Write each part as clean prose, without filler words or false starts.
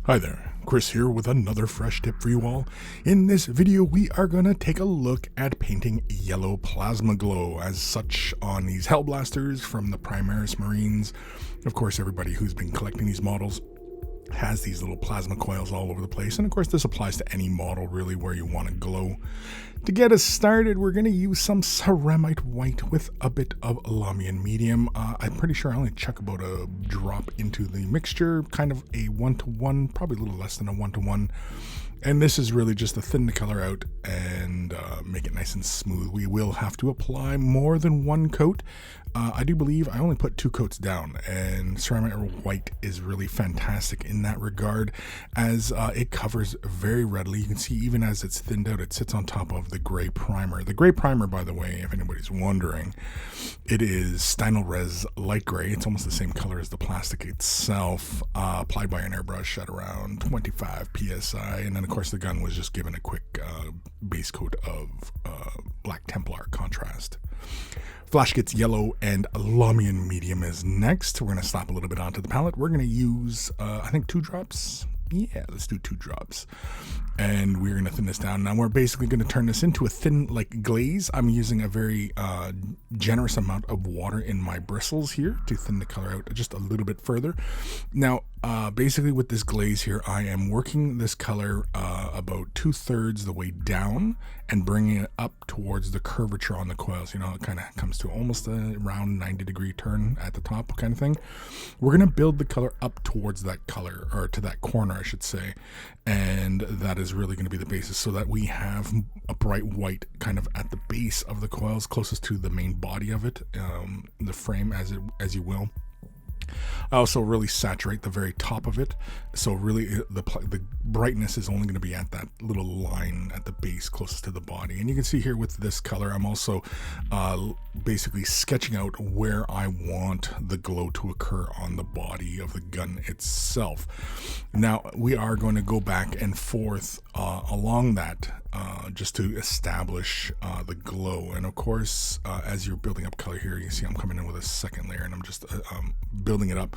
Hi there, Chris here with another fresh tip for you all. In this video, we are going to take a look at painting yellow plasma glow as such on these Hellblasters from the Primaris Marines. Of course, everybody who's been collecting these models has these little plasma coils all over the place, and of course this applies to any model really where you want to glow. To get us started, we're going to use some ceramite white with a bit of Lamian medium. I'm pretty sure I only chuck about a drop into the mixture, kind of a 1-to-1, probably a little less than a 1-to-1. And this is really just to thin the color out and make it nice and smooth. We will have to apply more than one coat. I do believe I only put 2 coats down, and ceramite white is really fantastic in that regard, as it covers very readily. You can see even as it's thinned out, it sits on top of the gray primer. The gray primer, by the way, if anybody's wondering, it is Stynylrez light gray. It's almost the same color as the plastic itself, applied by an airbrush at around 25 psi, and then of course the gun was just given a quick base coat of Black Templar contrast. Flash gets yellow and Lamian medium is next. We're going to slap a little bit onto the palette. We're going to use, I think 2 drops. Yeah, let's do 2 drops. And we're going to thin this down. Now we're basically going to turn this into a thin like glaze. I'm using a very generous amount of water in my bristles here to thin the color out just a little bit further. Now, basically with this glaze here, I am working this color about 2/3 the way down and bringing it up towards the curvature on the coils. You know, it kind of comes to almost a round 90-degree turn at the top kind of thing. We're going to build the color up towards that color, or to that corner, I should say. And that is really going to be the basis, so that we have a bright white kind of at the base of the coils, closest to the main body of it, the frame as you will. I also really saturate the very top of it, so really the brightness is only going to be at that little line at the base closest to the body. And you can see here with this color, I'm also basically sketching out where I want the glow to occur on the body of the gun itself. Now we are going to go back and forth along that just to establish the glow. And of course, as you're building up color here, you see I'm coming in with a second layer, and I'm just building it up.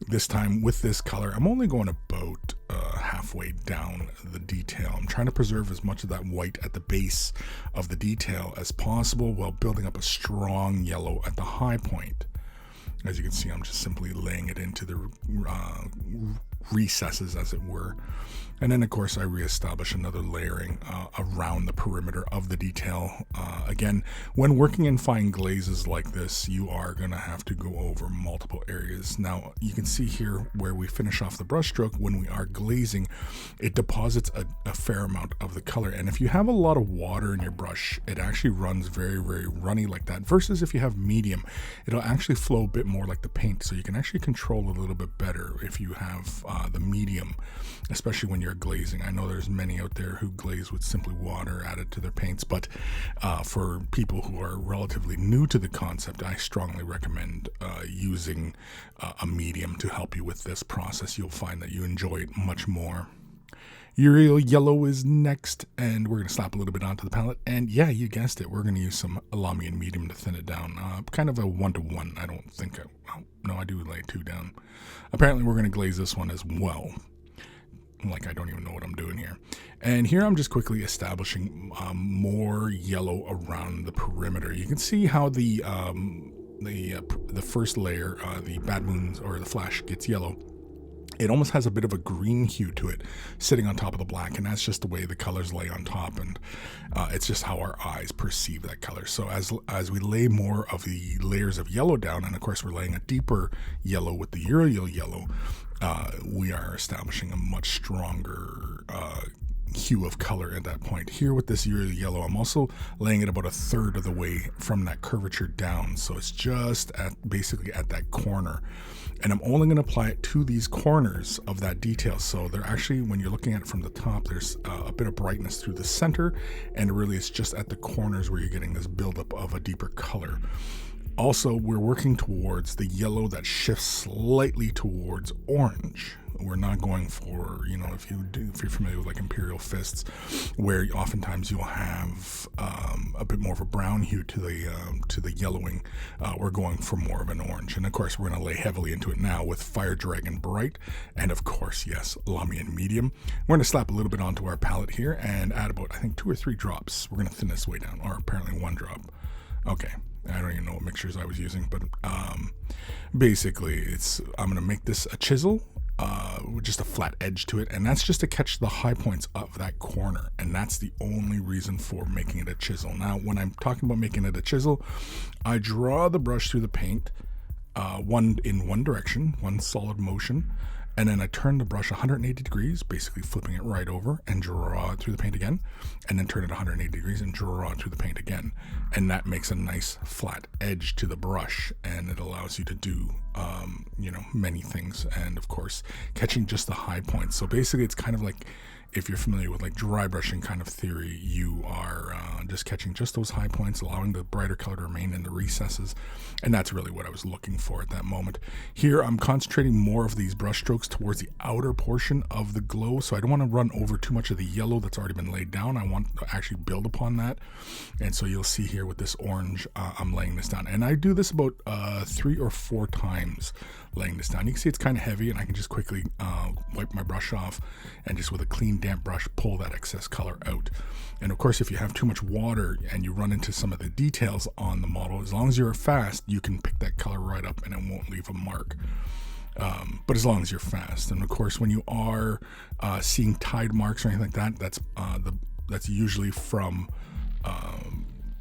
This time with this color, I'm only going about halfway down the detail. I'm trying to preserve as much of that white at the base of the detail as possible while building up a strong yellow at the high point. As you can see, I'm just simply laying it into the recesses, as it were. And then of course I reestablish another layering around the perimeter of the detail. Again, when working in fine glazes like this, you are going to have to go over multiple areas. Now you can see here where we finish off the brush stroke, when we are glazing, it deposits a fair amount of the color. And if you have a lot of water in your brush, it actually runs very, very runny like that, versus if you have medium, it'll actually flow a bit more like the paint. So you can actually control a little bit better if you have the medium, especially when you're glazing. I know there's many out there who glaze with simply water added to their paints, but for people who are relatively new to the concept, I strongly recommend using a medium to help you with this process. You'll find that you enjoy it much more. Uriel yellow is next, and we're going to slap a little bit onto the palette. And yeah, you guessed it, we're going to use some Lamian medium to thin it down. Kind of a 1-to-1. I don't think no, I do lay 2 down. Apparently we're going to glaze this one as well. Like, I don't even know what I'm doing here. And here I'm just quickly establishing more yellow around the perimeter. You can see how the first layer, the Bad Moons or the Flash, gets yellow. It almost has a bit of a green hue to it sitting on top of the black, and that's just the way the colors lay on top, and it's just how our eyes perceive that color. So as we lay more of the layers of yellow down, and of course we're laying a deeper yellow with the Uriel yellow, we are establishing a much stronger hue of color at that point. Here with this Uriel yellow, I'm also laying it about 1/3 of the way from that curvature down, so it's just basically at that corner. And I'm only going to apply it to these corners of that detail. So they're actually, when you're looking at it from the top, there's a bit of brightness through the center, and really it's just at the corners where you're getting this buildup of a deeper color. Also, we're working towards the yellow that shifts slightly towards orange. We're not going for, you know, if you're familiar with like Imperial Fists, where oftentimes you'll have a bit more of a brown hue to the yellowing. We're going for more of an orange, and of course we're going to lay heavily into it now with Fire Dragon Bright, and of course, yes, Lamian Medium. We're going to slap a little bit onto our palette here and add about, I think, 2 or 3 drops. We're going to thin this way down, or apparently 1 drop. Okay. I don't even know what mixtures I was using, but basically I'm going to make this a chisel with just a flat edge to it, and that's just to catch the high points of that corner, and that's the only reason for making it a chisel. Now, when I'm talking about making it a chisel, I draw the brush through the paint in one direction, one solid motion, and then I turn the brush 180 degrees, basically flipping it right over, and draw it through the paint again, and then turn it 180 degrees and draw it through the paint again. And that makes a nice flat edge to the brush, and it allows you to do, many things, and of course, catching just the high points. So basically, it's kind of like, if you're familiar with like dry brushing kind of theory, you are just catching just those high points, allowing the brighter color to remain in the recesses. And that's really what I was looking for at that moment. Here, I'm concentrating more of these brush strokes towards the outer portion of the glow. So I don't want to run over too much of the yellow that's already been laid down. I want to actually build upon that. And so you'll see here with this orange, I'm laying this down. And I do this about 3 or 4 times, laying this down. You can see it's kind of heavy, and I can just quickly wipe my brush off and just with a clean damp brush pull that excess color out. And of course, if you have too much water and you run into some of the details on the model, as long as you're fast, you can pick that color right up and it won't leave a mark. But as long as you're fast. And of course, when you are seeing tide marks or anything like that, that's usually from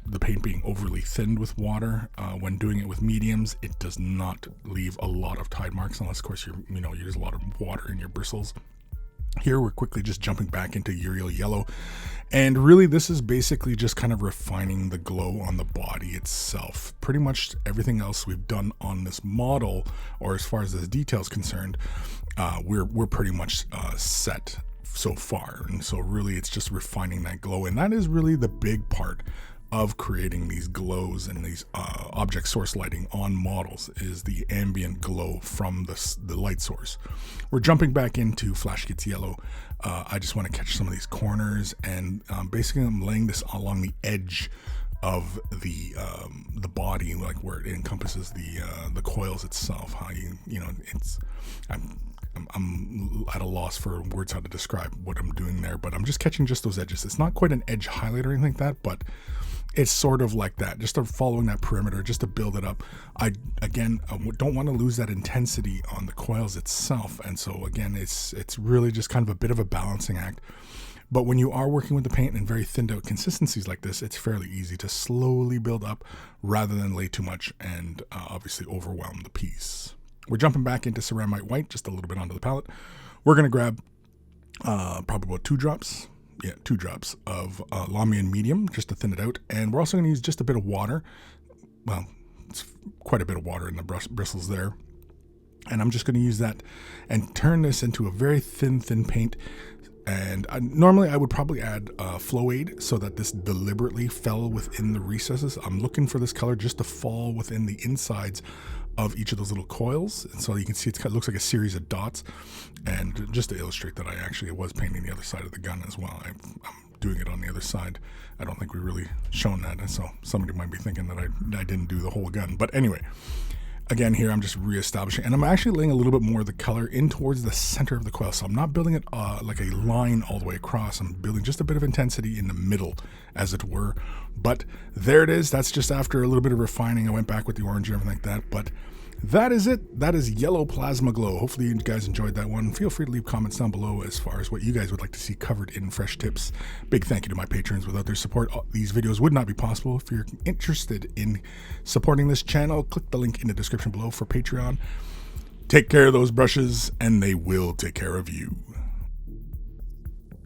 the paint being overly thinned with water. When doing it with mediums, it does not leave a lot of tide marks, unless of course you use a lot of water in your bristles. Here we're quickly just jumping back into Uriel Yellow, and really this is basically just kind of refining the glow on the body itself. Pretty much everything else we've done on this model, or as far as the detail is concerned, we're pretty much set so far. And so really it's just refining that glow, and that is really the big part of creating these glows and these object source lighting on models, is the ambient glow from the light source. We're jumping back into Flash Gets Yellow. I just want to catch some of these corners, and basically I'm laying this along the edge of the body, like where it encompasses the coils itself. How I'm at a loss for words how to describe what I'm doing there, but I'm just catching just those edges. It's not quite an edge highlight or anything like that, but it's sort of like that, just following that perimeter, just to build it up. I don't want to lose that intensity on the coils itself, and so again, it's really just kind of a bit of a balancing act. But when you are working with the paint in very thinned out consistencies like this, it's fairly easy to slowly build up rather than lay too much and obviously overwhelm the piece. We're jumping back into Ceramite White, just a little bit onto the palette. We're going to grab probably about 2 drops. Yeah, 2 drops of Lamian Medium, just to thin it out. And we're also going to use just a bit of water. Well, it's quite a bit of water in the bristles there. And I'm just going to use that and turn this into a very thin paint. And normally I would probably add flow aid so that this deliberately fell within the recesses. I'm looking for this color just to fall within the insides of each of those little coils, and so you can see it looks like a series of dots. And just to illustrate that, I was painting the other side of the gun as well. I'm doing it on the other side. I don't think we really shown that, and so somebody might be thinking that I didn't do the whole gun. But anyway, again here I'm just reestablishing, and I'm actually laying a little bit more of the color in towards the center of the coil. So I'm not building it like a line all the way across. I'm building just a bit of intensity in the middle, as it were. But there it is. That's just after a little bit of refining. I went back with the orange and everything like that. But that is it. That is Yellow Plasma Glow. Hopefully you guys enjoyed that one. Feel free to leave comments down below as far as what you guys would like to see covered in Fresh Tips. Big thank you to my patrons. Without their support, these videos would not be possible. If you're interested in supporting this channel, click the link in the description below for Patreon. Take care of those brushes, and they will take care of you.